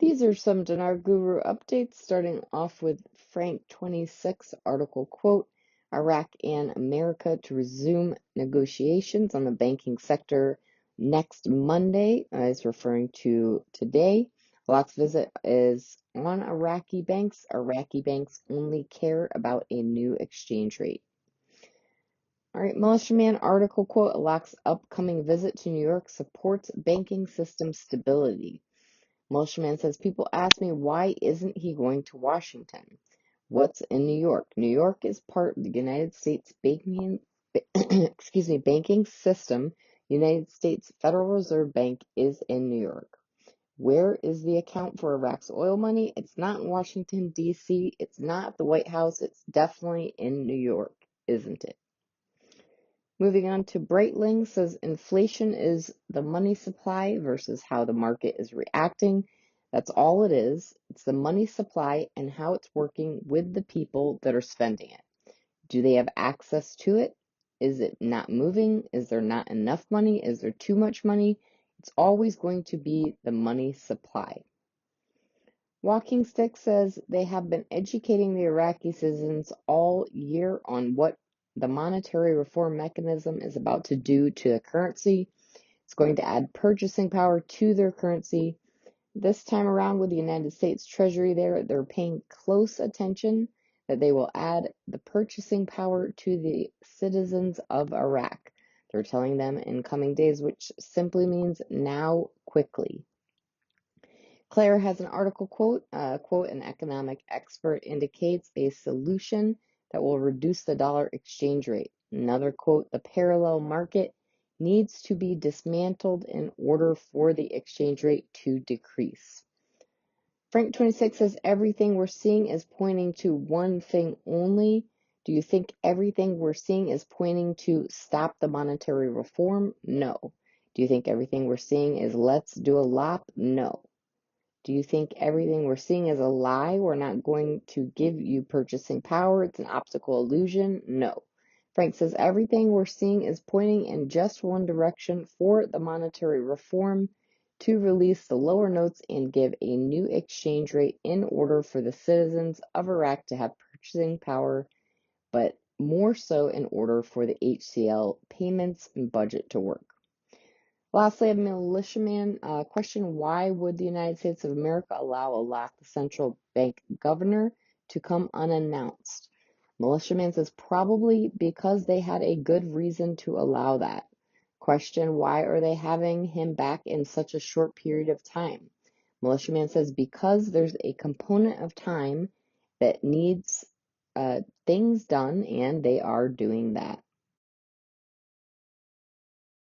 These are some Dinar Guru updates, starting off with Frank 26 article quote, Iraq and America to resume negotiations on the banking sector next Monday, is referring to today. Iraq's visit is on Iraqi banks. Iraqi banks only care about a new exchange rate. All right, Militiaman article quote, Iraq's upcoming visit to New York supports banking system stability. Militiaman says, people ask me, why isn't he going to Washington? What's in New York? New York is part of the United States banking, banking system. United States Federal Reserve Bank is in New York. Where is the account for Iraq's oil money? It's not in Washington, D.C. It's not at the White House. It's definitely in New York, isn't it? Moving on to Breitling, says inflation is the money supply versus how the market is reacting. That's all it is. It's the money supply and how it's working with the people that are spending it. Do they have access to it? Is it not moving? Is there not enough money? Is there too much money? It's always going to be the money supply. Walking Stick says they have been educating the Iraqi citizens all year on what the monetary reform mechanism is about to do to the currency. It's going to add purchasing power to their currency. This time around with the United States Treasury they're paying close attention that they will add the purchasing power to the citizens of Iraq. They're telling them in coming days, which simply means now, quickly. Claire has an article quote, an economic expert indicates a solution that will reduce the dollar exchange rate. Another quote, the parallel market needs to be dismantled in order for the exchange rate to decrease. Frank 26 says everything we're seeing is pointing to one thing only. Do you think everything we're seeing is pointing to stop the monetary reform? No. Do you think everything we're seeing is let's do a LOP? No. Do you think everything we're seeing is a lie? We're not going to give you purchasing power. It's an optical illusion. No. Frank says everything we're seeing is pointing in just one direction for the monetary reform to release the lower notes and give a new exchange rate in order for the citizens of Iraq to have purchasing power, but more so in order for the HCL payments and budget to work. Lastly, a militiaman question, why would the United States of America allow a lack central bank governor to come unannounced? Militiaman says probably because they had a good reason to allow that. Question, why are they having him back in such a short period of time? Militiaman says because there's a component of time that needs things done, and they are doing that.